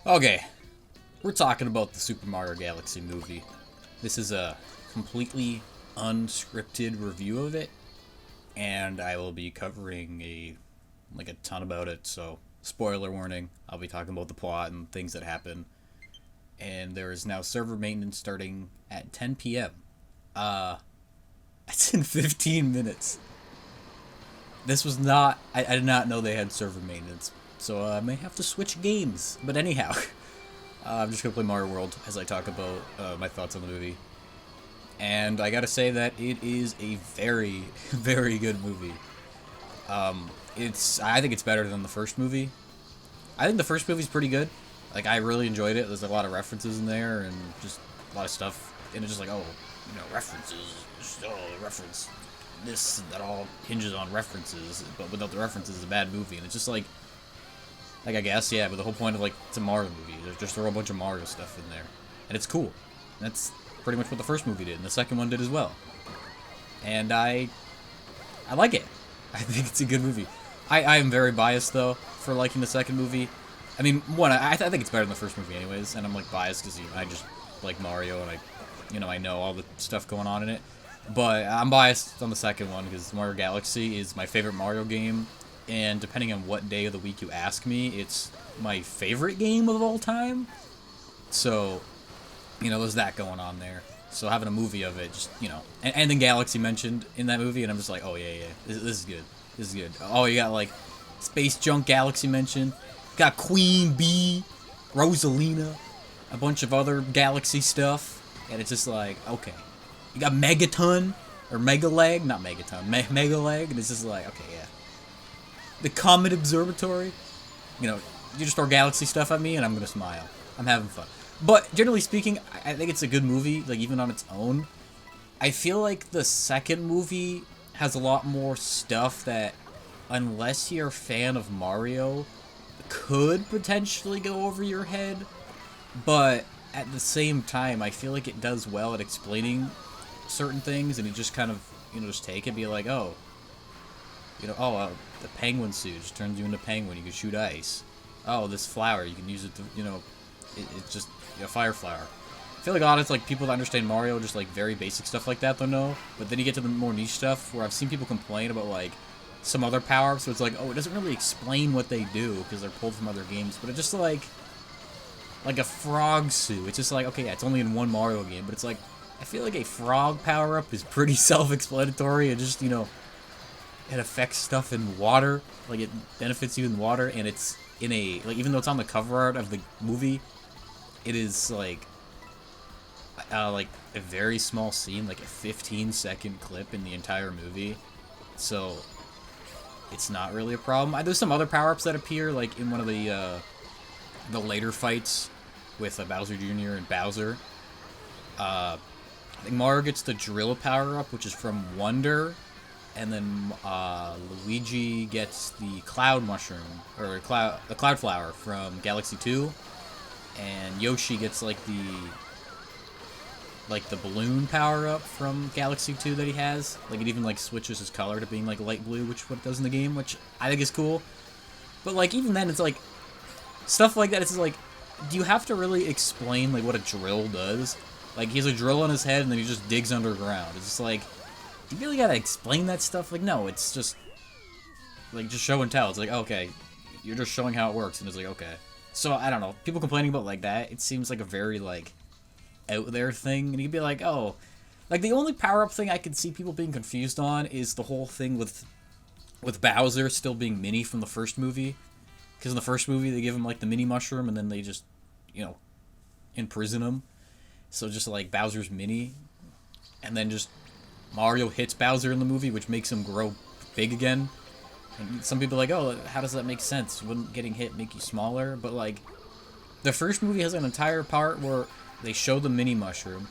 Okay, we're talking about the Super Mario Galaxy movie. This is a completely unscripted review of it, and I will be covering a ton about it. So, spoiler warning: I'll be talking about the plot and things that happen. And there is now server maintenance starting at 10 p.m. Uh, it's in 15 minutes. This was not. I did not know they had server maintenance, so I may have to switch games. But anyhow. I'm just gonna play Mario World as I talk about my thoughts on the movie. And I gotta say that it is a very, very good movie. I think it's better than the first movie. I think the first movie's pretty good. Like, I really enjoyed it. There's a lot of references in there and just a lot of stuff. And it's just like, oh, references. Just, oh, reference. This, that all hinges on references. But without the references, it's a bad movie. And it's just like I guess, yeah, but the whole point of, it's a Mario movie. There's just throw a bunch of Mario stuff in there. And it's cool. That's pretty much what the first movie did, and the second one did as well. And I like it. I think it's a good movie. I am very biased, though, for liking the second movie. I mean, one, I think it's better than the first movie anyways, and I'm, biased because, I just like Mario, and I know all the stuff going on in it. But I'm biased on the second one, because Mario Galaxy is my favorite Mario game. And depending on what day of the week you ask me, it's my favorite game of all time. So, there's that going on there. So having a movie of it, just, and then Galaxy mentioned in that movie, and I'm just like, oh, yeah, this is good. This is good. Oh, you got, Space Junk Galaxy mentioned. Got Queen Bee, Rosalina, a bunch of other Galaxy stuff. And it's just like, okay. You got Megaton, or Megaleg, not Megaton, Megaleg, and it's just like, okay, yeah. The Comet Observatory, you just throw Galaxy stuff at me and I'm gonna smile. I'm having fun. But generally speaking, I think it's a good movie, even on its own. I feel like the second movie has a lot more stuff that, unless you're a fan of Mario, could potentially go over your head. But at the same time, I feel like it does well at explaining certain things, and you just kind of, just take it and be like, oh, the penguin suit just turns you into a penguin. You can shoot ice. Oh, this flower, you can use it to, it's just a fire flower. I feel like a lot of people that understand Mario, just very basic stuff like that, don't know. But then you get to the more niche stuff where I've seen people complain about some other power-ups. So it's like, oh, it doesn't really explain what they do because they're pulled from other games. But it's just like a frog suit. It's just okay, yeah, it's only in one Mario game, but it's I feel like a frog power-up is pretty self-explanatory and just it affects stuff in water, it benefits you in water, and it's in a, even though it's on the cover art of the movie, it is, a very small scene, a 15-second clip in the entire movie, so it's not really a problem. There's some other power-ups that appear, in one of the later fights with Bowser Jr. and Bowser. I think Mario gets the drill power-up, which is from Wonder, and then Luigi gets the cloud mushroom, or the cloud flower from Galaxy 2, and Yoshi gets the balloon power up from Galaxy 2 that he has. It even switches his color to being light blue, which is what it does in the game, which I think is cool. But even then, it's stuff like that. It's do you have to really explain what a drill does? He has a drill on his head and then he just digs underground. It's just you really gotta explain that stuff? No, it's just, just show and tell. It's okay, you're just showing how it works, and it's okay. So, I don't know, people complaining about that, it seems a very, out there thing, and you'd be oh, the only power-up thing I could see people being confused on is the whole thing with Bowser still being Mini from the first movie, because in the first movie, they give him, the mini mushroom, and then they just, imprison him, so just, Bowser's Mini, and then just Mario hits Bowser in the movie, which makes him grow big again. And some people are oh, how does that make sense? Wouldn't getting hit make you smaller? But, the first movie has an entire part where they show the mini mushroom.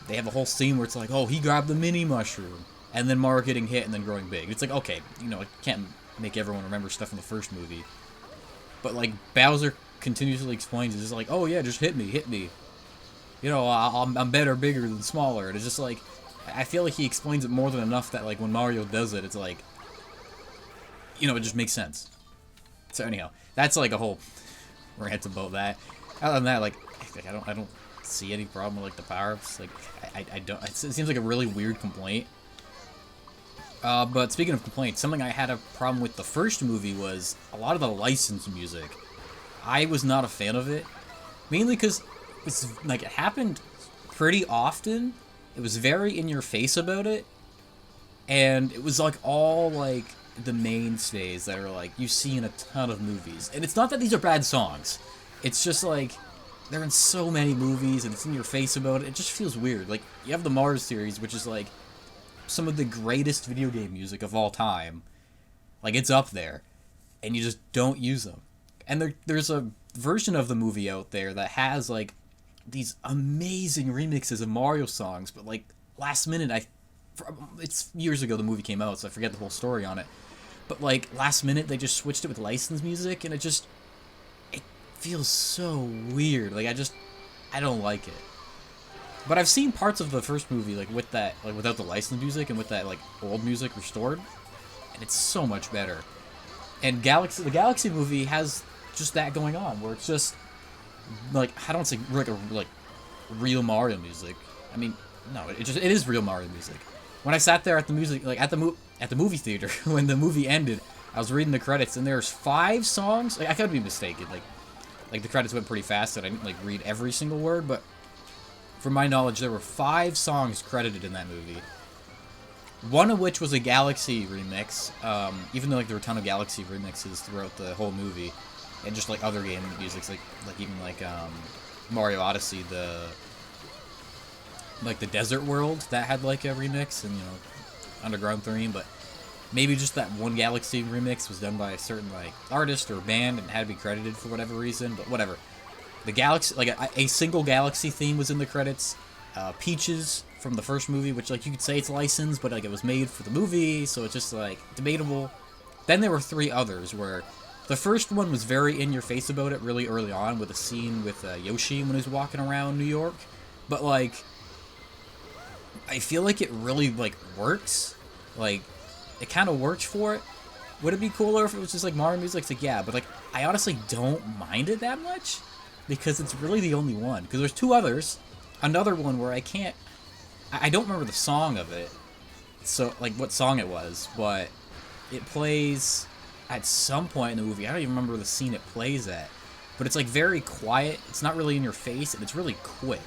They have a whole scene where it's oh, he grabbed the mini mushroom. And then Mario getting hit and then growing big. It's okay, it can't make everyone remember stuff in the first movie. But, Bowser continuously explains it. It's just oh, yeah, just hit me. I'm better, bigger than smaller. And it's just I feel he explains it more than enough that, when Mario does it, it's it just makes sense. So anyhow, that's, a whole rant about that. Other than that, like I don't see any problem with like the power-ups. Like I don't. It seems like a really weird complaint. But speaking of complaints, something I had a problem with the first movie was a lot of the licensed music. I was not a fan of it, mainly because it's like it happened pretty often. It was very in your face about it, and it was like all like the mainstays that are like you see in a ton of movies. And it's not that these are bad songs. It's just like they're in so many movies and it's in your face about it. It just feels weird. Like you have the Mars series, which is like some of the greatest video game music of all time. Like it's up there, and you just don't use them. And there's a version of the movie out there that has like these amazing remixes of Mario songs, but like last minute it's years ago the movie came out, so I forget the whole story on it. But like last minute they just switched it with licensed music, and it feels so weird. Like I don't like it. But I've seen parts of the first movie like with that, like without the licensed music and with that like old music restored, and it's so much better. And the Galaxy movie has just that going on, where it's just like I don't say like real Mario music. I mean, no, it is real Mario music. When I sat there at the music, like at the movie theater when the movie ended, I was reading the credits and there's 5 songs. Like I could be mistaken. Like the credits went pretty fast and I didn't like read every single word, but from my knowledge, there were 5 songs credited in that movie. One of which was a Galaxy remix, even though like there were a ton of Galaxy remixes throughout the whole movie, and just like other game musics, like even like Mario Odyssey, the desert world that had like a remix, and Underground theme, but maybe just that one Galaxy remix was done by a certain like artist or band and had to be credited for whatever reason. But whatever. The Galaxy, like a single Galaxy theme was in the credits. Peaches from the first movie, which like you could say it's licensed, but like it was made for the movie, so it's just like debatable. Then there were 3 others where the first one was very in your face about it really early on with a scene with Yoshi when he was walking around New York, but like I feel like it really like works. Like it kind of works for it. Would it be cooler if it was just like Mario music? It's like yeah, but like I honestly don't mind it that much because it's really the only one. Because there's 2 others. Another one where I don't remember the song of it, so like what song it was, but it plays at some point in the movie. I don't even remember the scene it plays at, but it's like very quiet. It's not really in your face, and it's really quick.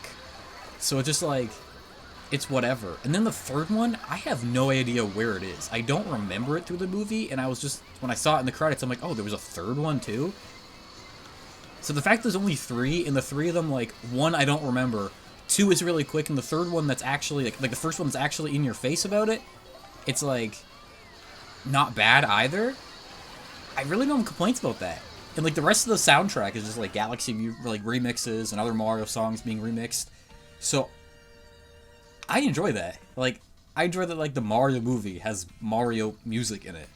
So it's just like it's whatever. And then the third one, I have no idea where it is. I don't remember it through the movie, and I was just when I saw it in the credits, I'm like, oh, there was a third one too. So the fact there's only 3, and the 3 of them, like 1 I don't remember. 2 is really quick, and the third one that's actually like the first one's actually in your face about it. It's like not bad either. I really don't have complaints about that. And like the rest of the soundtrack is just like Galaxy like remixes and other Mario songs being remixed. So I enjoy that. Like I enjoy that like the Mario movie has Mario music in it.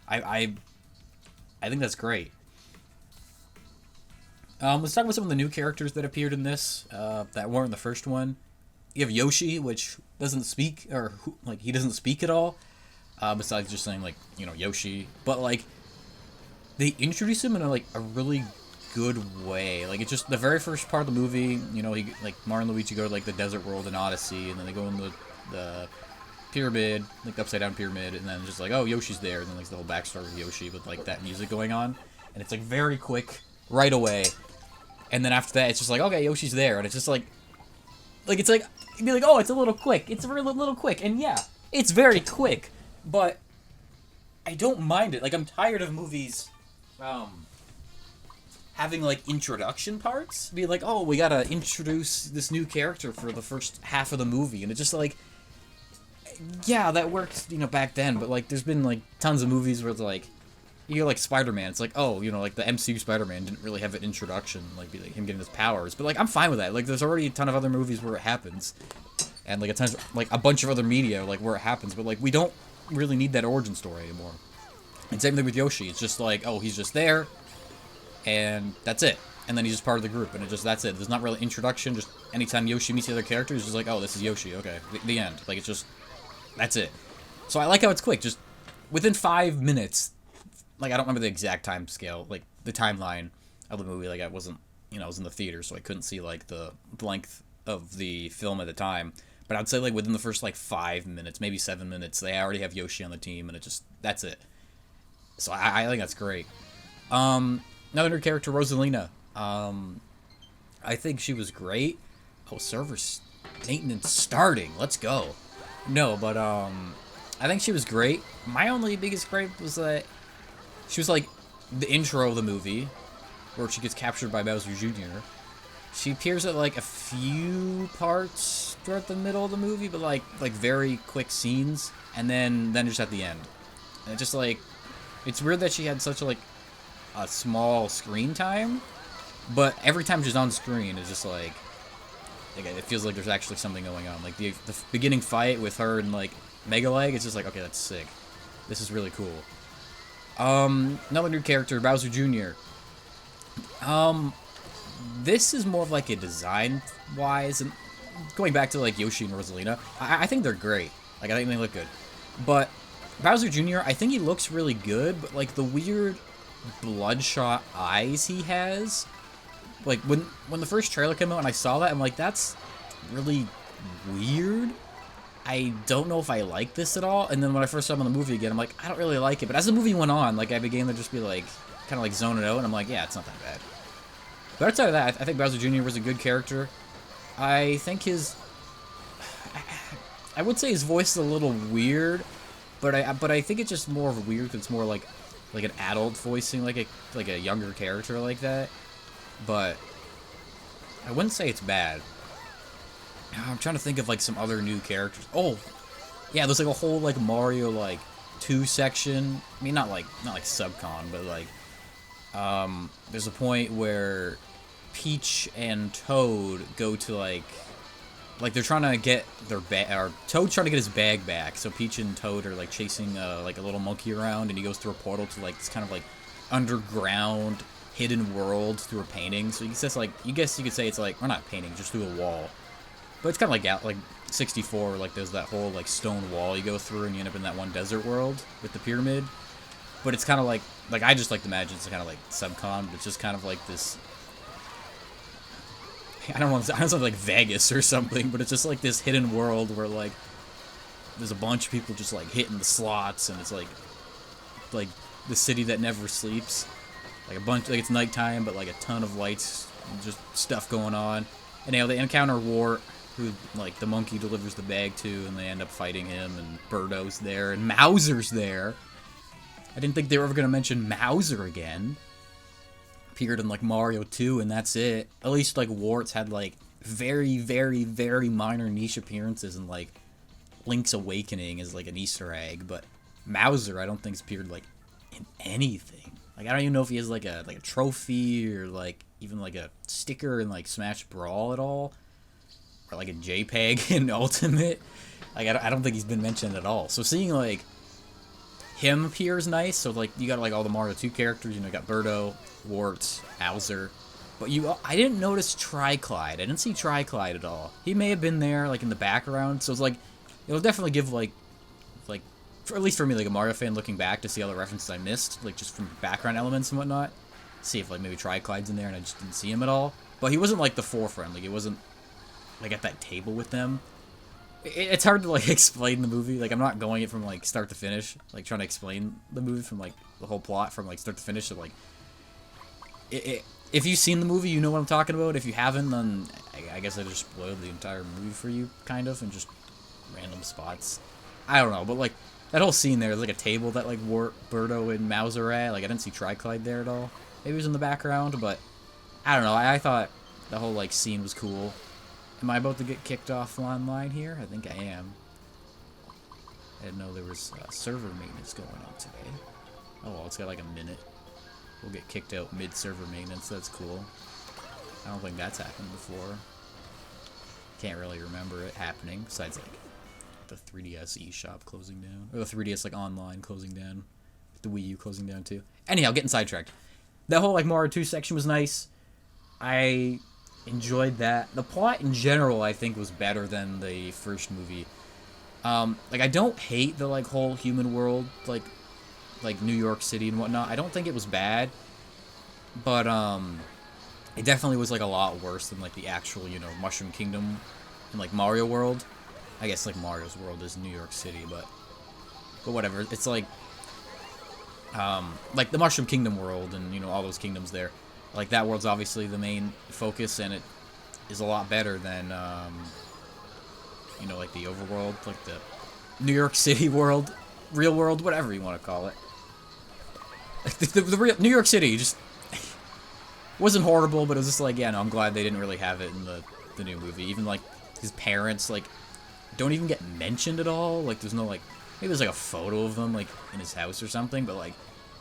I think that's great. Let's talk about some of the new characters that appeared in this that weren't in the first one. You have Yoshi, which doesn't speak, or like he doesn't speak at all, besides just saying like Yoshi. But like they introduce him in a really good way. Like it's just the very first part of the movie. He like Mario and Luigi go to like the desert world in Odyssey, and then they go in the pyramid, like the upside down pyramid, and then just like oh Yoshi's there, and then like the whole backstory of Yoshi with like that music going on, and it's like very quick right away. And then after that, it's just like, okay, Yoshi's there. And it's just like it's like, you'd be like, oh, it's a little quick. It's a little quick. And yeah, it's very quick. But I don't mind it. Like, I'm tired of movies having, like, introduction parts. Be like, oh, we gotta introduce this new character for the first half of the movie. And it's just like, yeah, that worked, back then. But, like, there's been, like, tons of movies where it's like, like Spider-Man, it's like, oh, like the MCU Spider-Man didn't really have an introduction, like be like him getting his powers, but like I'm fine with that. Like there's already a ton of other movies where it happens, and like a bunch of other media like where it happens, but like we don't really need that origin story anymore. And same thing with Yoshi. It's just like, oh, he's just there, and that's it. And then he's just part of the group, and that's it. There's not really introduction. Just anytime Yoshi meets the other characters, it's just like, oh, this is Yoshi. Okay, the end. Like it's just that's it. So I like how it's quick. Just within 5 minutes. Like, I don't remember the exact time scale, like, the timeline of the movie. Like I wasn't, I was in the theater, so I couldn't see like the length of the film at the time. But I'd say like within the first like 5 minutes, maybe 7 minutes, they already have Yoshi on the team, and that's it. So I think that's great. Another new character, Rosalina. I think she was great. Oh, server maintenance starting. Let's go. No, but I think she was great. My only biggest gripe was that she was like the intro of the movie, where she gets captured by Bowser Jr. She appears at like a few parts throughout the middle of the movie, but like very quick scenes, and then just at the end. And it just like it's weird that she had such a small screen time, but every time she's on screen, it's just like it feels like there's actually something going on. Like the beginning fight with her and like Mega Leg, it's just like, okay, that's sick. This is really cool. Another new character, Bowser Jr. This is more of like a design-wise, and going back to like Yoshi and Rosalina, I think they're great. Like I think they look good, but Bowser Jr. I think he looks really good, but like the weird bloodshot eyes he has, like when the first trailer came out and I saw that, I'm like, that's really weird. I don't know if I like this at all. And then when I first saw him in the movie again, I'm like, I don't really like it. But as the movie went on, like I began to just be like, kind of like zoning out, and I'm like, yeah, it's not that bad. But outside of that, I think Bowser Jr. was a good character. I think I would say his voice is a little weird, but I think it's just more of weird because it's more like an adult voicing, like a younger character like that. But I wouldn't say it's bad. I'm trying to think of like some other new characters. Oh, yeah, there's like a whole like Mario like 2 section. I mean, not like subcon, but like there's a point where Peach and Toad go to like they're trying to get their bag, or Toad's trying to get his bag back. So Peach and Toad are like chasing like a little monkey around, and he goes through a portal to like this kind of like underground hidden world through a painting. So you guess you could say it's like, or not painting, just through a wall. But it's kind of like 64, like there's that whole like stone wall you go through and you end up in that one desert world with the pyramid. But it's kind of like I just like to imagine it's kind of like subcon, but it's just kind of like this. I don't know like Vegas or something, but it's just like this hidden world where like there's a bunch of people just like hitting the slots, and it's like the city that never sleeps. Like a bunch, like it's nighttime, but like a ton of lights, and just stuff going on. And they encounter Wart, who like the monkey delivers the bag to, and they end up fighting him. And Birdo's there, and Mauser's there. I didn't think they were ever gonna mention Mauser again. Appeared in like Mario 2, and that's it. At least like Wart's had like very, very, very minor niche appearances, and like Link's Awakening is like an Easter egg, but Mauser I don't think's appeared like in anything. Like I don't even know if he has like a trophy or like even like a sticker in like Smash Brawl at all, or like a JPEG in Ultimate. Like I don't think he's been mentioned at all. So seeing like him appear is nice. So like you got like all the Mario 2 characters. You got Birdo, Wart, Bowser, but I didn't notice Tri-Clyde. I didn't see Tri-Clyde at all. He may have been there like in the background. So it's like it'll definitely give like at least for me, like a Mario fan looking back to see all the references I missed, like just from background elements and whatnot. See if like maybe Tri-Clyde's in there and I just didn't see him at all. But he wasn't like the forefront. Like it wasn't like at that table with them. It's hard to like explain the movie. Like I'm not going it from like start to finish. Like trying to explain the movie from like the whole plot from like start to finish. So like, if you've seen the movie, you know what I'm talking about. If you haven't, then I guess I just spoiled the entire movie for you, kind of, and just random spots. I don't know, but like. That whole scene there, like a table that like Wart, Birdo, and Mauser at. Like I didn't see Tri-Clyde there at all. Maybe it was in the background, but I don't know. I thought the whole like scene was cool. Am I about to get kicked off online here? I think I am. I didn't know there was server maintenance going on today. Oh well, it's got like a minute. We'll get kicked out mid-server maintenance. That's cool. I don't think that's happened before. Can't really remember it happening. Besides like the 3DS eShop closing down, or the 3DS like online closing down, the Wii U closing down too. Anyhow, getting sidetracked. That whole like Mario 2 section was nice. I enjoyed that. The plot in general, I think, was better than the first movie. Like I don't hate the like whole human world, like New York City and whatnot. I don't think it was bad. But it definitely was like a lot worse than like the actual, you know, Mushroom Kingdom in like Mario World. I guess like Mario's World is New York City, but whatever. It's like the Mushroom Kingdom world and, you know, all those kingdoms there. Like that world's obviously the main focus, and it is a lot better than you know, like the overworld, like the New York City world, real world, whatever you want to call it. Like the real New York City just wasn't horrible, but it was just like, yeah, no, I'm glad they didn't really have it in the new movie. Even like his parents like don't even get mentioned at all. Like there's no like, maybe there's like a photo of them like in his house or something, but like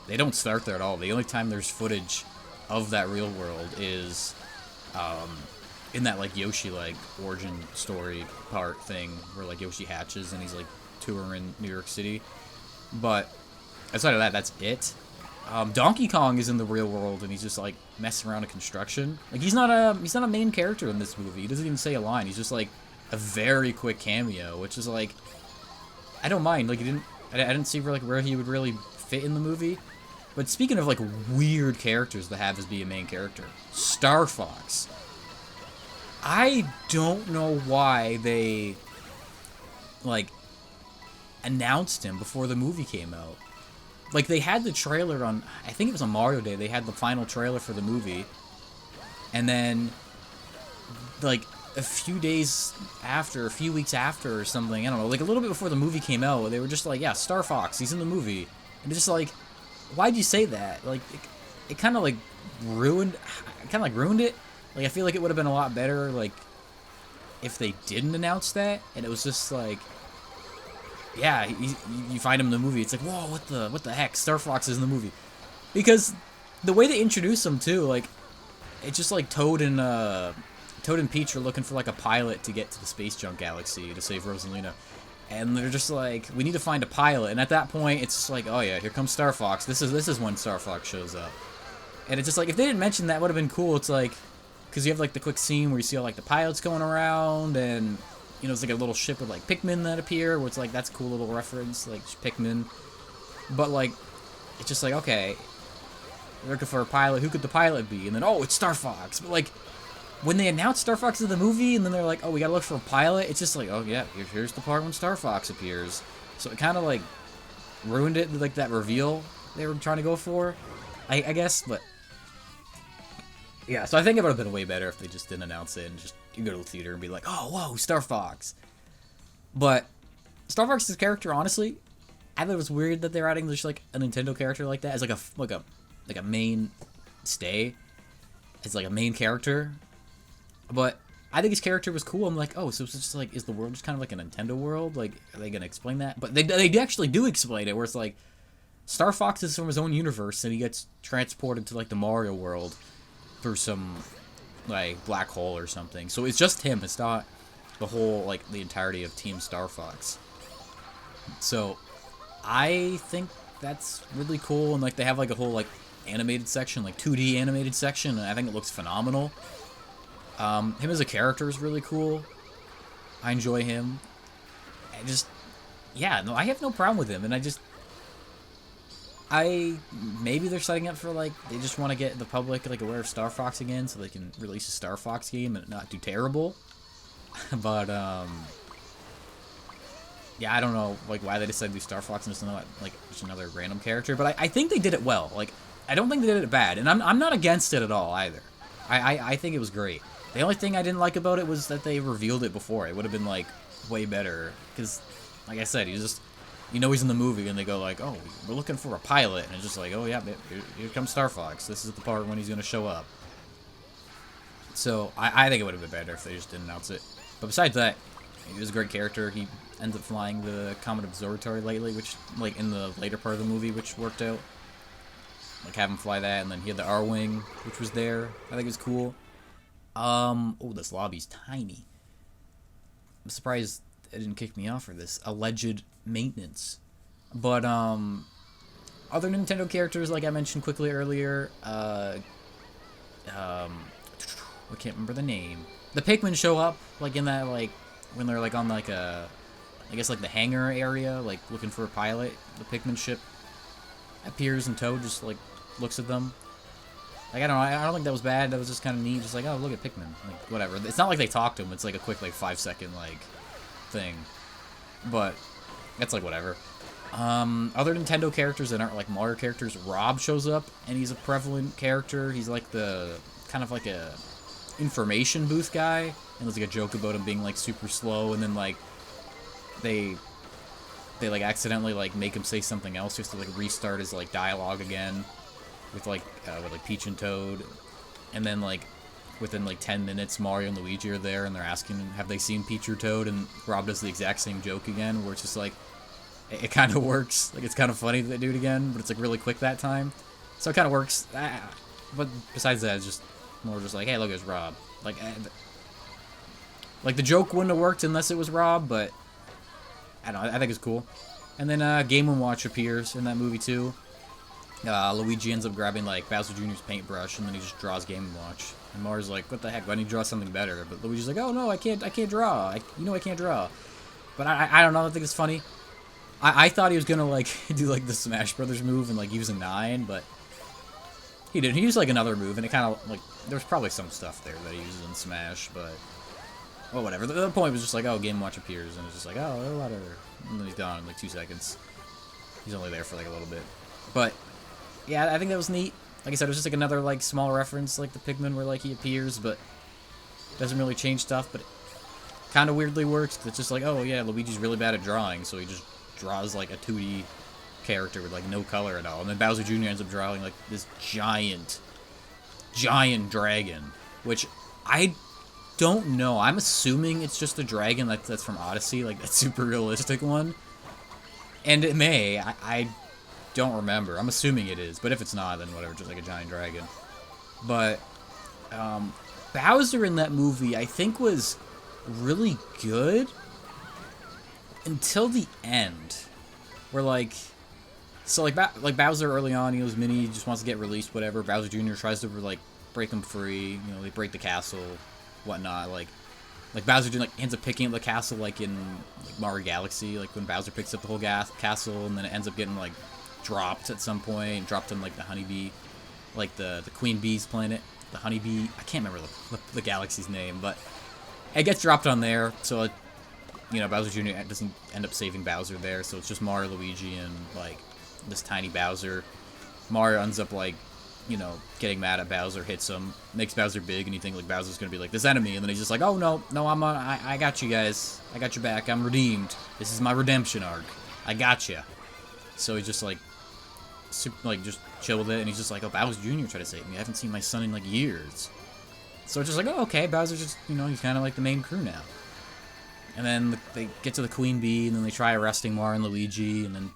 they don't start there at all. The only time there's footage of that real world is in that like Yoshi like origin story part thing where like Yoshi hatches and he's like touring New York City. But outside of that, that's it. Donkey Kong is in the real world and he's just like messing around in construction. Like he's not a main character in this movie. He doesn't even say a line. He's just like a very quick cameo, which is like, I don't mind. Like I didn't see like where he would really fit in the movie. But speaking of like weird characters to have as be a main character, Star Fox. I don't know why they like announced him before the movie came out. Like they had the trailer on, I think it was on Mario Day. They had the final trailer for the movie, and then like a few days after, a few weeks after or something, I don't know, like a little bit before the movie came out, they were just like, yeah, Star Fox, he's in the movie. And it's just like, why'd you say that? Like it kind of like ruined it. Like I feel like it would have been a lot better like if they didn't announce that and it was just like, yeah, you find him in the movie. It's like, whoa, what the heck? Star Fox is in the movie. Because the way they introduce him too, like it's just like Toad and Peach are looking for like a pilot to get to the space junk galaxy to save Rosalina. And they're just like, we need to find a pilot. And at that point, it's just like, oh yeah, here comes Star Fox. This is when Star Fox shows up. And it's just like, if they didn't mention that, would have been cool. It's like, because you have like the quick scene where you see all like the pilots going around, and you know, it's like a little ship with like Pikmin that appear, where it's like, that's a cool little reference, like Pikmin. But like, it's just like, okay, they're looking for a pilot. Who could the pilot be? And then, oh, it's Star Fox. But like, when they announced Star Fox in the movie, and then they're like, oh, we gotta look for a pilot, it's just like, oh yeah, here's the part when Star Fox appears. So it kind of like ruined it, like that reveal they were trying to go for, I guess. But yeah, so I think it would have been way better if they just didn't announce it and just you go to the theater and be like, oh, whoa, Star Fox. But Star Fox's character, honestly, I thought it was weird that they're adding just like a Nintendo character like that as like a main stay. It's like a main character. But I think his character was cool. I'm like, oh, so it's just like, is the world just kind of like a Nintendo world? Like, are they gonna explain that? But they actually do explain it, where it's like, Star Fox is from his own universe, and he gets transported to like the Mario world through some like black hole or something. So it's just him. It's not the whole like the entirety of Team Star Fox. So I think that's really cool, and like they have like a whole like animated section, like 2D animated section, and I think it looks phenomenal. Him as a character is really cool. I enjoy him. Yeah, no, I have no problem with him, and maybe they're setting up for, like, they just want to get the public, like, aware of Star Fox again, so they can release a Star Fox game and not do terrible. But, yeah, I don't know, like, why they decided to do Star Fox and just not, like, just another random character, but I think they did it well. Like, I don't think they did it bad, and I'm not against it at all, either. I think it was great. The only thing I didn't like about it was that they revealed it before. It would have been, like, way better. Because, like I said, he's in the movie, and they go, like, oh, we're looking for a pilot. And it's just like, oh, yeah, here comes Star Fox. This is the part when he's going to show up. So, I think it would have been better if they just didn't announce it. But besides that, he was a great character. He ends up flying the Comet Observatory lately, which, like, in the later part of the movie, which worked out. Like, have him fly that, and then he had the R-Wing, which was there. I think it was cool. Oh, this lobby's tiny. I'm surprised it didn't kick me off for this alleged maintenance. But, other Nintendo characters, like I mentioned quickly earlier, I can't remember the name. The Pikmin show up, like, in that, like, when they're, like, on, like, I guess, like, the hangar area, like, looking for a pilot. The Pikmin ship appears, and Toad just, like, looks at them. Like, I don't know, I don't think that was bad. That was just kind of neat. Just like, oh, look at Pikmin. Like, whatever. It's not like they talk to him. It's like a quick, like, 5-second, like, thing. But, it's like, whatever. Other Nintendo characters that aren't, like, Mario characters, R.O.B shows up, and he's a prevalent character. He's, like, kind of like a information booth guy. And there's, like, a joke about him being, like, super slow, and then, like, they like, accidentally, like, make him say something else just to, like, restart his, like, dialogue again. With like Peach and Toad, and then like within like 10 minutes Mario and Luigi are there and they're asking have they seen Peach or Toad, and R.O.B does the exact same joke again where it's just like it kind of works. Like, it's kind of funny that they do it again, but it's like really quick that time, so it kind of works. But besides that, it's just more just like, hey, look, it's R.O.B. Like the joke wouldn't have worked unless it was R.O.B, but I don't know, I think it's cool. And then Game & Watch appears in that movie too. Luigi ends up grabbing, like, Bowser Jr.'s paintbrush, and then he just draws Game & Watch. And Mario's like, what the heck, why don't you draw something better? But Luigi's like, oh, no, I can't draw. I can't draw. But I don't know, I think it's funny. I thought he was gonna, like, do, like, the Smash Brothers move and, like, use a 9, but he didn't. He used, like, another move, and it kind of, like, there's probably some stuff there that he uses in Smash, but, well, whatever. The point was just like, oh, Game & Watch appears, and it's just like, oh, whatever. And then he's gone in, like, 2 seconds. He's only there for, like, a little bit. But yeah, I think that was neat. Like I said, it was just like another like small reference, like the Pikmin, where like he appears, but doesn't really change stuff. But it kind of weirdly works. Cause it's just like, oh yeah, Luigi's really bad at drawing, so he just draws like a 2D character with like no color at all. And then Bowser Jr. ends up drawing like this giant dragon, which I don't know. I'm assuming it's just a dragon that's from Odyssey, like that super realistic one. And it may. I don't remember. I'm assuming it is, but if it's not, then whatever, just like a giant dragon. But Bowser in that movie, I think, was really good until the end, where like, so like Bowser early on, he was mini, he just wants to get released, whatever. Bowser Jr. tries to like break him free. You know, they break the castle, whatnot. Like Bowser Jr. like ends up picking up the castle, like in like Mario Galaxy, like when Bowser picks up the whole castle, and then it ends up getting like dropped at some point, and dropped in like the honeybee, like the Queen Bee's planet, the honeybee. I can't remember the galaxy's name, but it gets dropped on there. So it, you know, Bowser Jr. doesn't end up saving Bowser there, so it's just Mario, Luigi, and like this tiny Bowser. Mario ends up like, you know, getting mad at Bowser, hits him, makes Bowser big, and you think like Bowser's gonna be like this enemy, and then he's just like, oh no, I got you guys, I got your back, I'm redeemed. This is my redemption arc. I got you. So he just like just chill with it, and he's just like, oh, Bowser Jr. tried to save me. I haven't seen my son in like years. So it's just like, oh, okay, Bowser's just, you know, he's kind of like the main crew now. And then they get to the Queen Bee, and then they try arresting Mario and Luigi, and then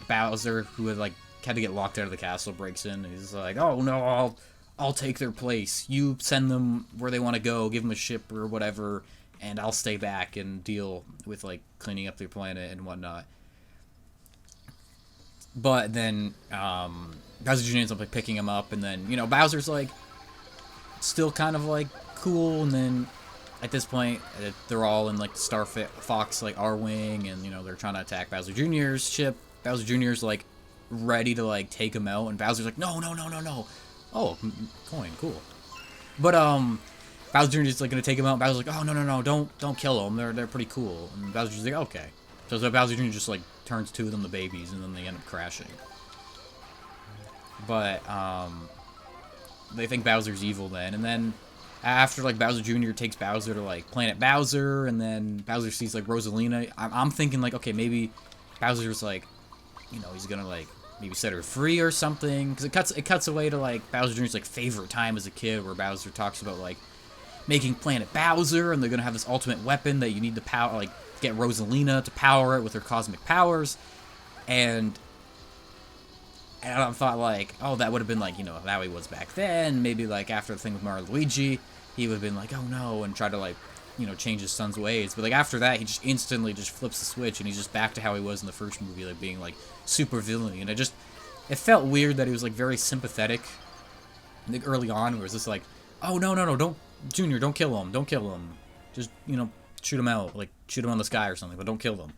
Bowser, who had to get locked out of the castle, breaks in, and he's like, oh no, I'll take their place. You send them where they want to go, give them a ship or whatever, and I'll stay back and deal with like cleaning up their planet and whatnot. But then Bowser Jr. ends up like picking him up, and then, you know, Bowser's like still kind of like cool, and then at this point they're all in like the Star Fox like R-Wing, and you know, they're trying to attack Bowser Jr.'s ship. Bowser Jr.'s like ready to like take him out, and Bowser's like, no. Oh, coin, cool. But Bowser Jr.'s like gonna take him out. Bowser's like, oh no, don't kill them. They're pretty cool. And Bowser's like, okay. So Bowser Jr. just like turns two of them to babies, and then they end up crashing. But they think Bowser's evil then, and then after like Bowser Jr. takes Bowser to like Planet Bowser, and then Bowser sees like Rosalina. I'm thinking like, okay, maybe Bowser's like, you know, he's gonna like maybe set her free or something, because it cuts away to like Bowser Jr.'s like favorite time as a kid, where Bowser talks about like making Planet Bowser, and they're gonna have this ultimate weapon that you need to power, like get Rosalina to power it with her cosmic powers, and I thought like, oh, that would have been like, you know, how he was back then. Maybe like after the thing with Mario and Luigi, he would have been like, oh no, and try to like, you know, change his son's ways. But like after that, he just instantly just flips the switch, and he's just back to how he was in the first movie, like being like super villainy. And it felt weird that he was like very sympathetic like early on, where it was just like, oh no, don't, Junior, don't kill him, just, you know, shoot him out, like shoot him on the sky or something, but don't kill them.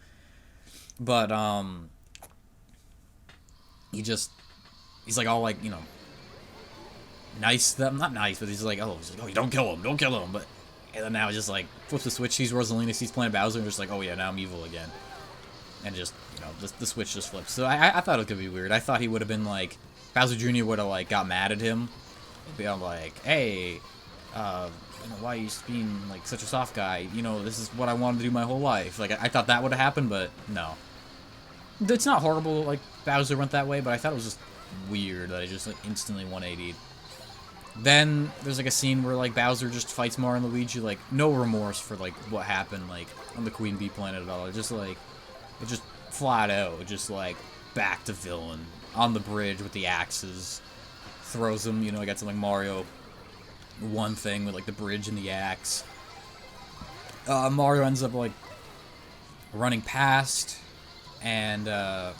But he's like all like, you know, nice to them. Not nice, but he's like, oh, you don't kill him, don't kill him. But and then now just like flips the switch, sees Rosalina, sees playing Bowser, and just like, oh yeah, now I'm evil again. And just, you know, the switch just flips. So I thought it could be weird. I thought he would have been like, Bowser Jr. would have like got mad at him. And be like, hey, you know, why are you being like such a soft guy? You know, this is what I wanted to do my whole life. Like I thought that would have happened, but no. It's not horrible like Bowser went that way, but I thought it was just weird that it just like instantly 180'd. Then there's like a scene where like Bowser just fights Mario and Luigi, like no remorse for like what happened like on the Queen Bee planet at all. It just flat out, just like back to villain on the bridge with the axes, throws him. You know, I got some like Mario one thing with like the bridge and the axe. Mario ends up like running past, and well,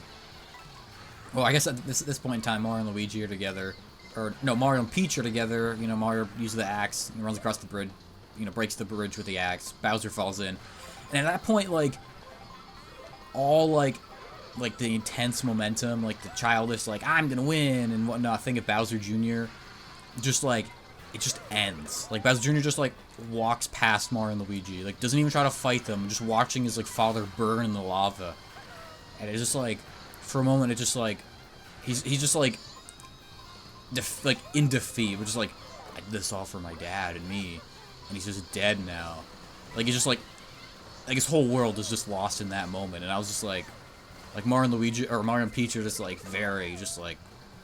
I guess at this point in time, Mario and Luigi are together. Or, no, Mario and Peach are together. You know, Mario uses the axe and runs across the bridge. You know, breaks the bridge with the axe. Bowser falls in. And at that point, like, all, like the intense momentum, like, the childish, like, I'm gonna win and whatnot thing of Bowser Jr., just, like, it just ends. Like, Bowser Jr. just, like, walks past Mario and Luigi. Like, doesn't even try to fight them. Just watching his, like, father burn in the lava. And it's just, like, for a moment, it's just, like, he's just, like, in defeat, which is like, I did this all for my dad and me, and he's just dead now. Like, he's just like his whole world is just lost in that moment, and I was just like Mario and Luigi, or Mario and Peach are just like very, just like,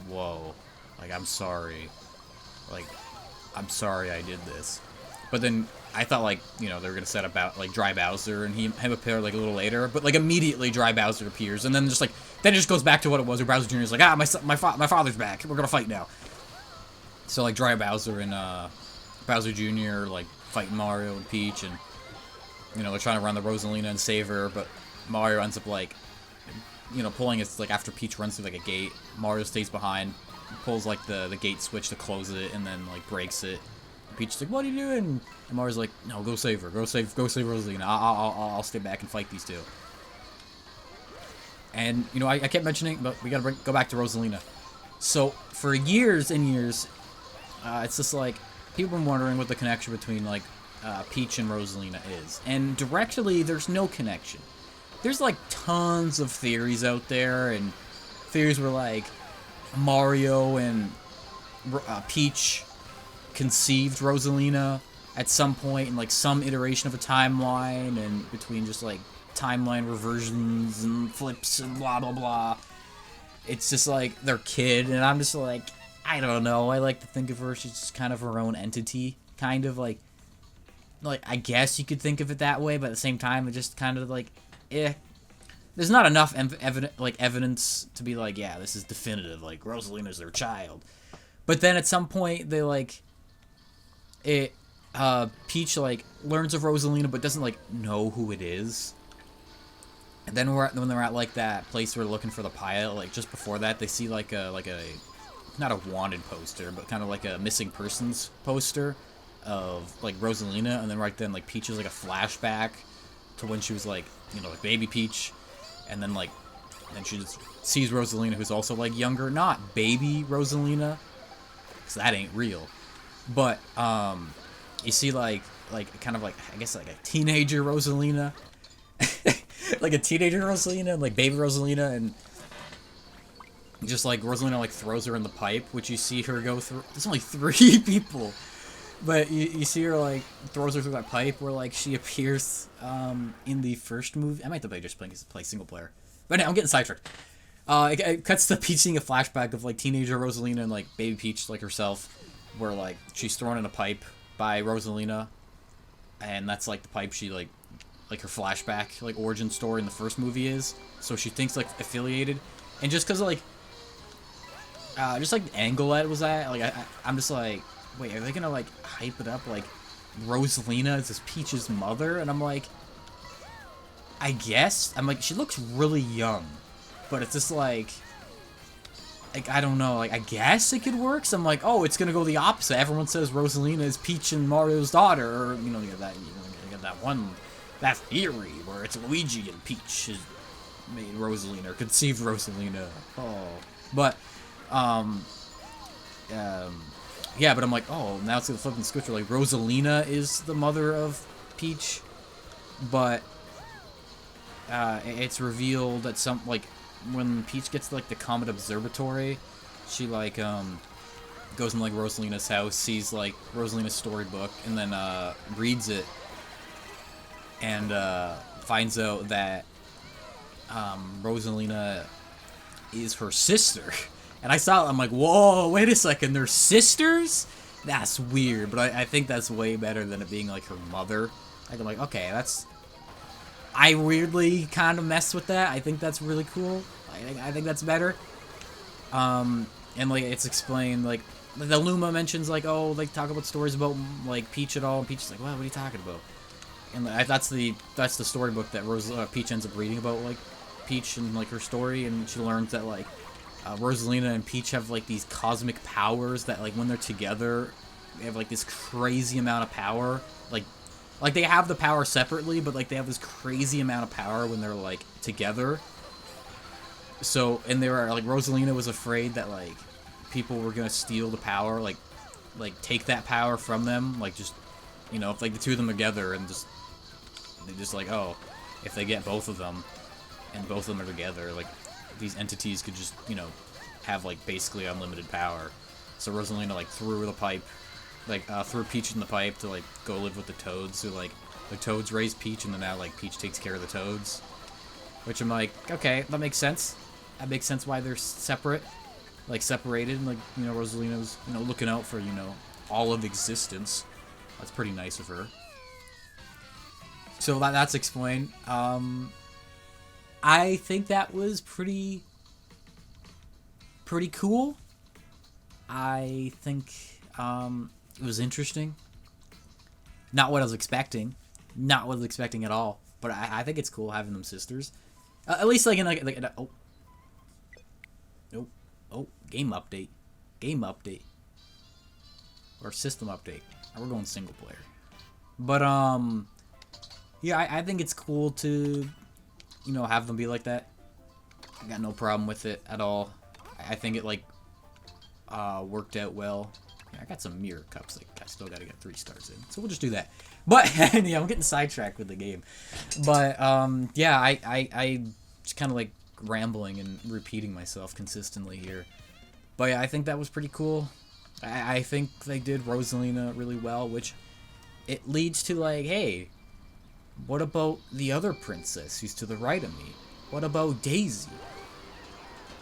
whoa, like, I'm sorry, like, I'm sorry I did this. But then I thought, like, you know, they were gonna set up like Dry Bowser and him appear like a little later, but like immediately Dry Bowser appears, and then just like then it just goes back to what it was. Where Bowser Jr. is like, my father's back. We're gonna fight now. So like Dry Bowser and Bowser Jr. like fighting Mario and Peach, and you know they're trying to run the Rosalina and save her, but Mario ends up like, you know, pulling his, like, after Peach runs through like a gate, Mario stays behind, pulls like the gate switch to close it, and then like breaks it. Peach is like, what are you doing? And Mario's like, no, go save her. Go save Rosalina. I'll stay back and fight these two. And, you know, I kept mentioning, but we gotta go back to Rosalina. So, for years and years, it's just like, people have been wondering what the connection between, like, Peach and Rosalina is. And directly, there's no connection. There's, like, tons of theories out there, and theories were like, Mario and Peach conceived Rosalina at some point in like some iteration of a timeline, and between just like timeline reversions and flips and blah blah blah, it's just like their kid, and I'm just like, I don't know, I like to think of her, she's just kind of her own entity, kind of like I guess you could think of it that way, but at the same time it just kind of like, there's not enough evidence to be like, yeah, this is definitive, like Rosalina's their child. But then at some point they like Peach like learns of Rosalina but doesn't like know who it is. And then when they're at like that place where they're looking for the pilot, like just before that they see like a not a wanted poster, but kind of like a missing persons poster of like Rosalina, and then right then like Peach is like a flashback to when she was like, you know, like baby Peach, and then like then she just sees Rosalina, who's also like younger, not baby Rosalina, because that ain't real. But you see like kind of like, I guess like a teenager Rosalina, like a teenager Rosalina, like baby Rosalina, and just like Rosalina like throws her in the pipe, which you see her go through. There's only 3 people, but you see her like throws her through that pipe where like she appears in the first movie. I might have to just play single player, but I'm getting sidetracked. It cuts to Peach seeing a flashback of like teenager Rosalina and like baby Peach like herself, where like she's thrown in a pipe by Rosalina, and that's like the pipe she like her flashback like origin story in the first movie is. So she thinks like affiliated, and just because like just like the angle that it was at, like I'm just like, wait, are they gonna like hype it up like Rosalina is this Peach's mother? And I'm like, I guess. I'm like, she looks really young, but it's just like I don't know, like I guess it could work. So I'm like, oh, it's gonna go the opposite. Everyone says Rosalina is Peach and Mario's daughter, or you know, you get that theory where it's Luigi and Peach has made Rosalina or conceived Rosalina. Oh, but Yeah, but I'm like, oh, now it's gonna flip the switch. Like Rosalina is the mother of Peach, but it's revealed that when Peach gets to, like, the Comet Observatory, she like goes in like Rosalina's house, sees like Rosalina's storybook, and then reads it, and finds out that Rosalina is her sister. And I saw it, I'm like, whoa, wait a second, they're sisters? That's weird, but I think that's way better than it being like her mother. I'm like, okay, I weirdly kind of mess with that. I think that's really cool. I think that's better. And like it's explained, like the Luma mentions like, oh, like talk about stories about like Peach at all, and Peach is like, what are you talking about? And that's the storybook that Peach ends up reading about, like Peach and like her story, and she learns that like Rosalina and Peach have like these cosmic powers that like when they're together, they have like this crazy amount of power. Like they have the power separately, but like they have this crazy amount of power when they're like together. So, and they were like, Rosalina was afraid that like people were gonna steal the power, like take that power from them, like just, you know, if like the two of them together and they just like, oh, if they get both of them and both of them are together, like these entities could just, you know, have like basically unlimited power. So Rosalina like threw Peach in the pipe to like go live with the Toads. So like the Toads raised Peach, and then now like Peach takes care of the Toads. Which I'm like, okay, that makes sense. That makes sense why they're separated, and like, you know, Rosalina's, you know, looking out for, you know, all of existence. That's pretty nice of her. So that's explained. I think that was pretty cool. I think it was interesting. Not what I was expecting. Not what I was expecting at all. But I think it's cool having them sisters. At least like in game update. Or system update. We're going single player. But yeah, I think it's cool to, you know, have them be like that. I got no problem with it at all. I think it like worked out well. Yeah, I got some mirror cups. Like I still got to get 3 stars in, so we'll just do that. But yeah, I'm getting sidetracked with the game. But yeah, I just kind of like rambling and repeating myself consistently here. But yeah, I think that was pretty cool. I think they did Rosalina really well, which it leads to like, hey, what about the other princess who's to the right of me? What about Daisy?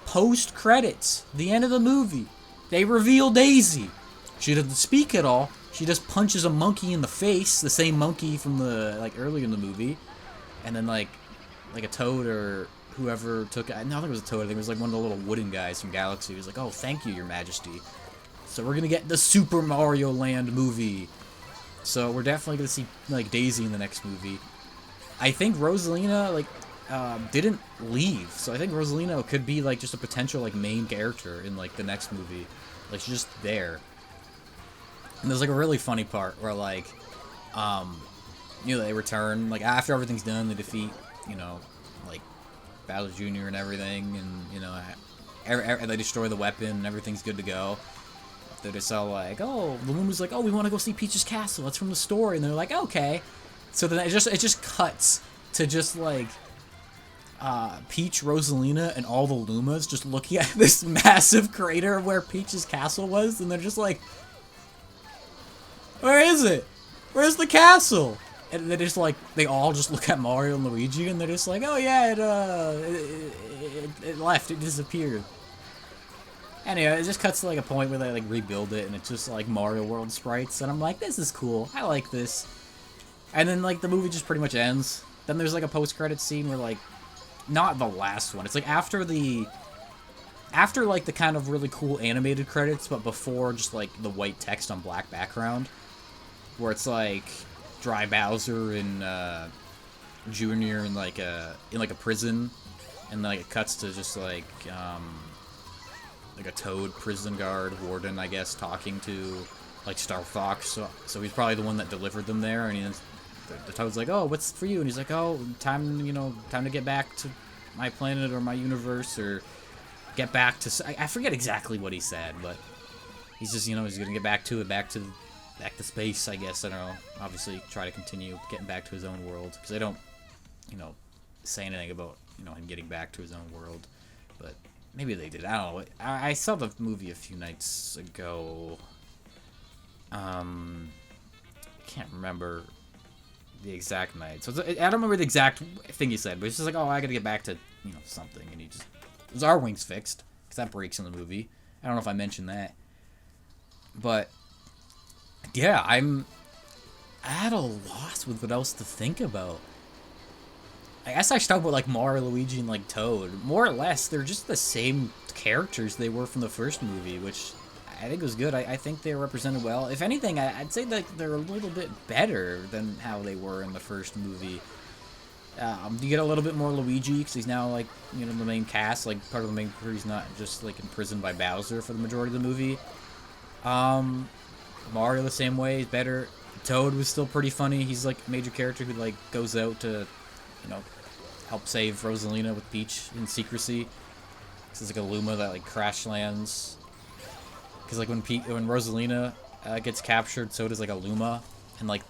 Post credits, the end of the movie, they reveal Daisy. She doesn't speak at all. She just punches a monkey in the face, the same monkey from the like earlier in the movie, and then like a toad or whoever took it. I don't think it was a toad. I think it was like one of the little wooden guys from Galaxy. He was like, "Oh, thank you, Your Majesty." So we're gonna get the Super Mario Land movie. So we're definitely gonna see like Daisy in the next movie. I think Rosalina like didn't leave, so I think Rosalina could be like just a potential like main character in like the next movie. Like she's just there. And there's like a really funny part where like, you know, they return like after everything's done, they defeat, you know, like Bowser Jr. and everything, and you know, they destroy the weapon and everything's good to go. They're just all like, oh, the woman's like, oh, we want to go see Peach's castle. That's from the story, and they're like, okay. So then it just cuts to just like Peach, Rosalina, and all the Lumas just looking at this massive crater where Peach's castle was, and they're just like, where is it? Where's the castle? And they just like, they all just look at Mario and Luigi, and they're just like, oh yeah, it left, it disappeared. Anyway, it just cuts to like a point where they like rebuild it, and it's just like Mario World sprites, and I'm like, this is cool, I like this. And then like the movie just pretty much ends. Then there's like a post-credit scene where like, not the last one, it's like after like the kind of really cool animated credits, but before just like the white text on black background, where it's like Dry Bowser and Junior in like a prison, and like it cuts to just like a Toad prison guard warden, I guess, talking to like Star Fox. So he's probably the one that delivered them there, and the Toad's like, oh, what's for you? And he's like, oh, time to get back to my planet or my universe, or get back to... I forget exactly what he said, but he's just, you know, he's gonna get back to it, back to space, I guess. I don't know. Obviously, try to continue getting back to his own world, because they don't, you know, say anything about, you know, him getting back to his own world. But maybe they did. I don't know. I saw the movie a few nights ago. Can't remember the exact night. So I don't remember the exact thing he said, but it's just like, oh, I gotta get back to, you know, something, and he just, his R wings fixed, because that breaks in the movie. I don't know if I mentioned that, but yeah, I'm at a loss with what else to think about. I guess I should talk about like Mario, Luigi, and like Toad. More or less, they're just the same characters they were from the first movie, which I think was good. I think they were represented well. If anything, I'd say that they're a little bit better than how they were in the first movie. You get a little bit more Luigi, because he's now, like, you know, the main cast, like, part of the main crew. He's not just, like, imprisoned by Bowser for the majority of the movie. Mario the same way, he's better. Toad was still pretty funny. He's, like, a major character who, like, goes out to, you know, help save Rosalina with Peach in secrecy. Because it's, like, a Luma that, like, crash lands. Because, like, when Rosalina gets captured, so does, like, a Luma. And, like,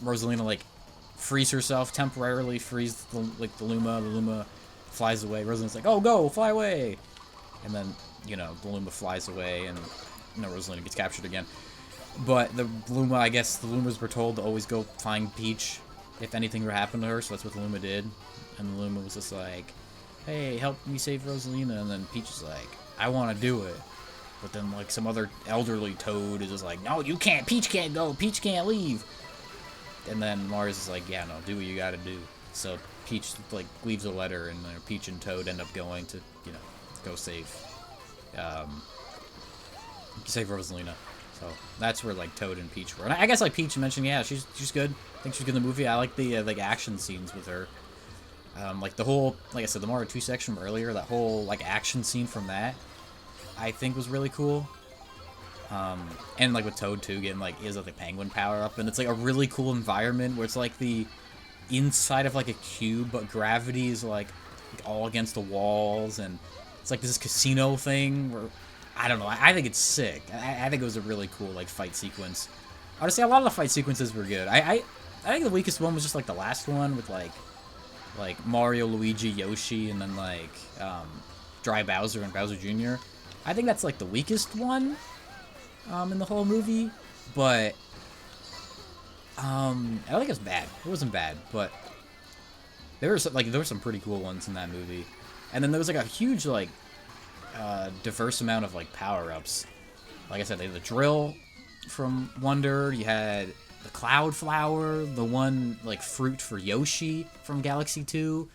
Rosalina, like, frees herself, temporarily frees the Luma. The Luma flies away. Rosalina's like, oh, go, fly away. And then, you know, the Luma flies away, and, you know, Rosalina gets captured again. But the Luma, I guess the Lumas were told to always go find Peach if anything were to happen to her, so that's what the Luma did. And the Luma was just like, hey, help me save Rosalina. And then Peach is like, I want to do it. But then, like, some other elderly Toad is just like, no, you can't, Peach can't go, Peach can't leave. And then Mars is like, yeah, no, do what you gotta do. So Peach, like, leaves a letter, and Peach and Toad end up going to, you know, go save Rosalina. So that's where, like, Toad and Peach were. And I guess, like, Peach mentioned, yeah, she's good. I think she's good in the movie. I like the, like, action scenes with her. Like, the whole, like I said, the Mario 2 section from earlier, that whole, like, action scene from that, I think was really cool. And, like, with Toad, too, getting, like, he has, like, the penguin power-up, and it's, like, a really cool environment where it's, like, the inside of, like, a cube, but gravity is, like all against the walls, and it's, like, this casino thing where, I don't know, I think it's sick. I think it was a really cool, like, fight sequence. Honestly, a lot of the fight sequences were good. I think the weakest one was just, like, the last one with, like Mario, Luigi, Yoshi, and then, like, Dry Bowser and Bowser Jr. I think that's, like, the weakest one in the whole movie, but I don't think it was bad. It wasn't bad, but there were some pretty cool ones in that movie. And then there was, like, a huge, like, diverse amount of, like, power-ups. Like I said, they had the drill from Wonder, you had the Cloud Flower, the one, like, fruit for Yoshi from Galaxy 2.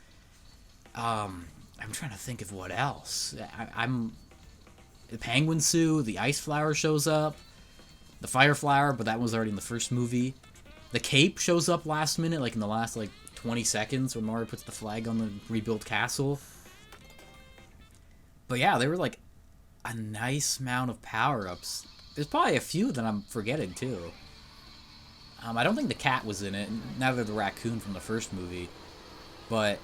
I'm trying to think of what else. The Penguin Suit, the Ice Flower shows up, the Fire Flower, but that was already in the first movie. The Cape shows up last minute, like in the last, like, 20 seconds when Mario puts the flag on the rebuilt castle. But yeah, they were, like, a nice amount of power-ups. There's probably a few that I'm forgetting, too. I don't think the cat was in it, neither the raccoon from the first movie. But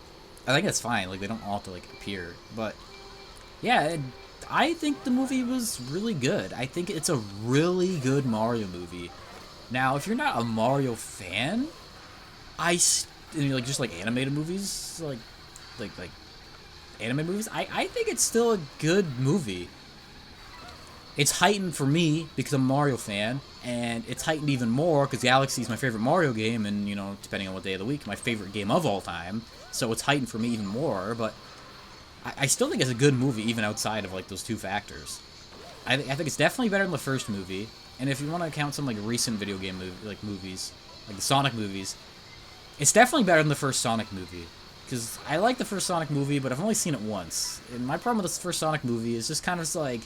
I think that's fine, like, they don't all have to, like, appear. But yeah, I think the movie was really good. I think it's a really good Mario movie. Now, if you're not a Mario fan, just like animated movies, like anime movies, I think it's still a good movie. It's heightened for me because I'm a Mario fan, and it's heightened even more because Galaxy is my favorite Mario game, and, you know, depending on what day of the week, my favorite game of all time. So it's heightened for me even more, but I still think it's a good movie even outside of, like, those two factors. I think it's definitely better than the first movie, and if you want to count some, like, recent video game movies, like the Sonic movies, it's definitely better than the first Sonic movie. Because I like the first Sonic movie, but I've only seen it once. And my problem with this first Sonic movie is just kind of like,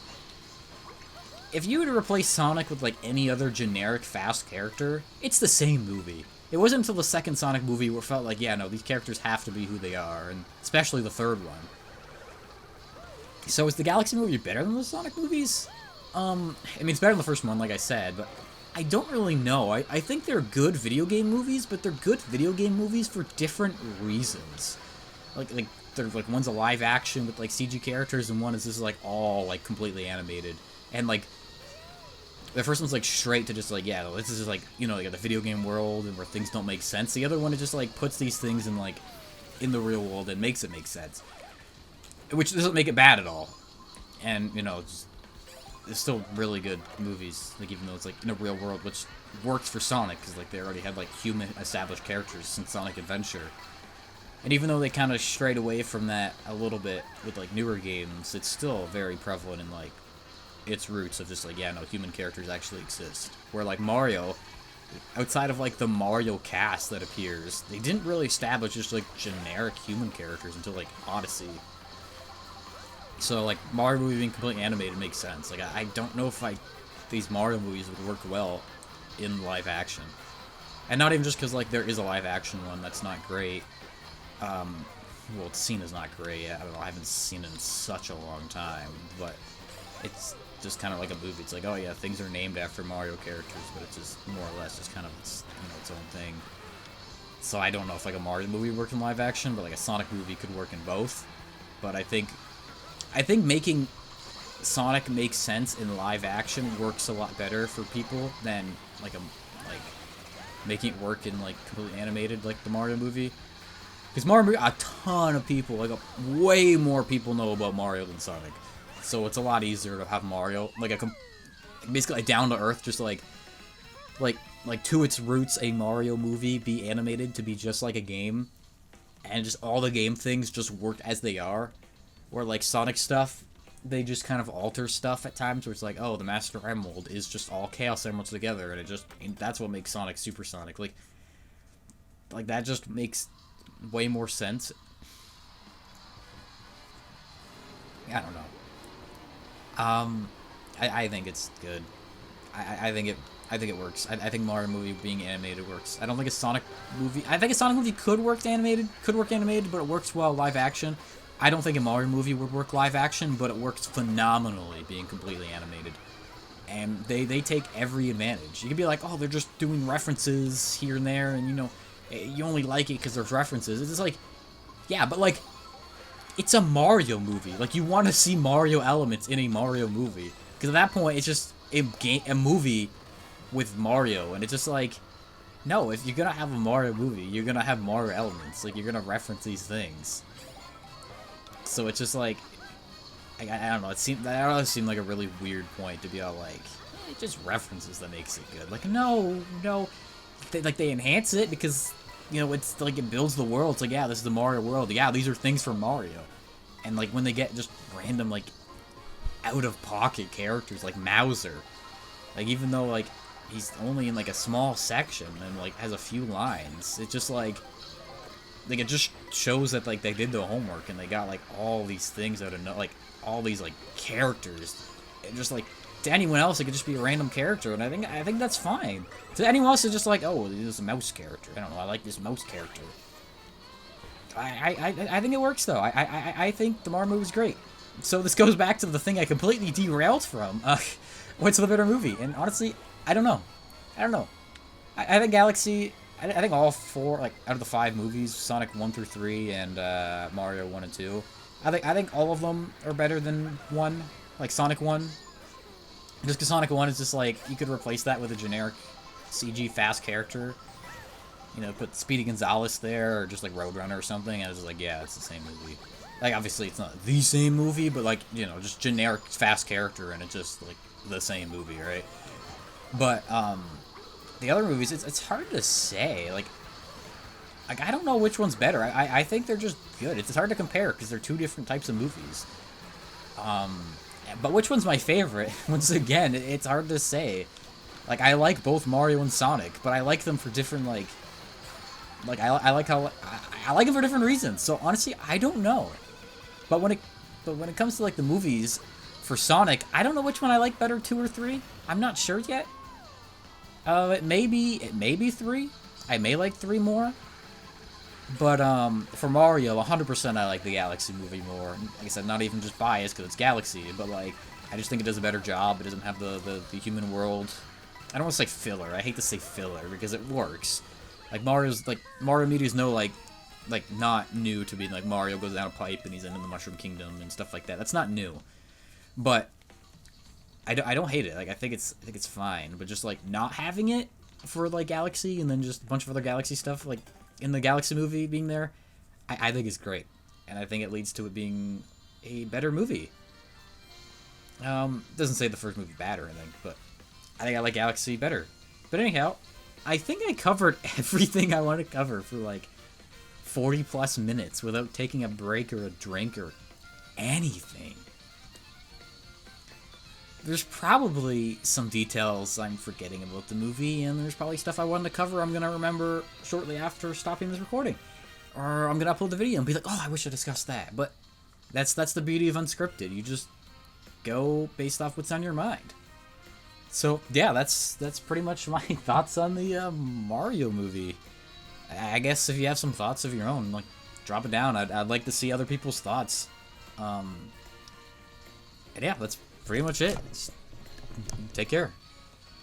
if you were to replace Sonic with, like, any other generic fast character, it's the same movie. It wasn't until the second Sonic movie where it felt like, yeah, no, these characters have to be who they are, and especially the third one. So is the Galaxy movie better than the Sonic movies? I mean, it's better than the first one, like I said, but I don't really know. I think they're good video game movies, but they're good video game movies for different reasons. Like they're, like, one's a live action with, like, CG characters, and one is just, like, all, like, completely animated. And, like, The first one's like straight to just like, yeah, this is just like, like the video game world and where things don't make sense. The other one, it just like puts these things in like in the real world and makes it make sense, which doesn't make it bad at all. And it's still really good movies, like even though it's like in a real world, which works for Sonic because like they already had like human established characters since Sonic Adventure. And even though they kind of strayed away from that a little bit with like newer games, it's still very prevalent in like its roots of just like, yeah, no, human characters actually exist. Where like Mario, outside of like the Mario cast that appears, they didn't really establish just like generic human characters until like Odyssey. So like Mario movie being completely animated makes sense. Like I don't know if these Mario movies would work well in live action, and not even just because like there is a live action one that's not great. Well, it's seen as not great. I don't know. I haven't seen it in such a long time, but it's just kind of like a movie. It's like, oh yeah, things are named after Mario characters, but it's just more or less just kind of its own thing. So I don't know if like a Mario movie worked in live action, but like a Sonic movie could work in both. But I think making Sonic make sense in live action works a lot better for people than like making it work in like completely animated like the Mario movie. Because Mario movie, a ton of people, like way more people know about Mario than Sonic. So it's a lot easier to have Mario like basically like down to earth, just like to its roots, a Mario movie be animated to be just like a game, and just all the game things just work as they are. Or like Sonic stuff, they just kind of alter stuff at times where it's like, oh, the Master Emerald is just all Chaos Emeralds together, and that's what makes Sonic supersonic. Like that just makes way more sense. I don't know. I think it's good. I think it works. I think Mario movie being animated works. I don't think a Sonic movie. I think a Sonic movie could work animated, but it works well live action. I don't think a Mario movie would work live action, but it works phenomenally being completely animated. And they take every advantage. You can be like, oh, they're just doing references here and there, and you only like it because there's references. It's just like, yeah, but like, it's a Mario movie. Like, you want to see Mario elements in a Mario movie. Because at that point, it's just a movie with Mario, and it's just like, no, if you're gonna have a Mario movie, you're gonna have Mario elements. Like, you're gonna reference these things. So it's just like, I don't know. That always seemed like a really weird point to be all like, it just references that makes it good. Like, no, they enhance it because it's like it builds the world. It's like, yeah, this is the Mario world. Yeah, these are things from Mario, and like when they get just random like out of pocket characters like Mauser, like even though like he's only in like a small section and like has a few lines, it just like it just shows that like they did the homework and they got like all these things out of like all these like characters, and just like to anyone else it could just be a random character, and I think that's fine. To anyone else it's just like, oh, this is a mouse character. I don't know, I like this mouse character. I think it works though. I think the Mario movie is great. So this goes back to the thing I completely derailed from. What's the better movie? And honestly, I don't know. I think Galaxy. I think all four, like out of the 5 movies, Sonic 1 through 3 and Mario 1 and 2, I think all of them are better than 1, like Sonic 1. Just because Sonic 1 is just like, you could replace that with a generic CG fast character. Put Speedy Gonzales there, or just like Roadrunner or something, and it's just like, yeah, it's the same movie. Like, obviously it's not the same movie, but like, just generic fast character, and it's just like the same movie, right? But, the other movies, it's hard to say. Like I don't know which one's better. I think they're just good. It's hard to compare because they're 2 different types of movies. But which one's my favorite? Once again, it's hard to say. Like, I like both Mario and Sonic, but I like them for different I like them for different reasons. So honestly, I don't know. But when it comes to like the movies for Sonic, I don't know which one I like better, 2 or 3. I'm not sure yet. It may be 3. I may like 3 more. But, for Mario, 100% I like the Galaxy movie more. Like I said, not even just biased because it's Galaxy, but, like, I just think it does a better job. It doesn't have the human world. I don't want to say filler. I hate to say filler because it works. Like, Mario Media is no, like, not new to being, like, Mario goes down a pipe and he's in the Mushroom Kingdom and stuff like that. That's not new. But I don't hate it. Like, I think it's fine, but just like not having it for like Galaxy and then just a bunch of other Galaxy stuff like in the Galaxy movie being there, I think is great, and I think it leads to it being a better movie. Doesn't say the first movie bad or anything, but I think I like Galaxy better. But anyhow, I think I covered everything I want to cover for like 40 plus minutes without taking a break or a drink or anything. There's probably some details I'm forgetting about the movie, and there's probably stuff I wanted to cover I'm going to remember shortly after stopping this recording. Or I'm going to upload the video and be like, oh, I wish I discussed that. But that's the beauty of Unscripted. You just go based off what's on your mind. So, yeah, that's pretty much my thoughts on the Mario movie. I guess if you have some thoughts of your own, like, drop it down. I'd like to see other people's thoughts. And yeah, that's pretty much it. Take care.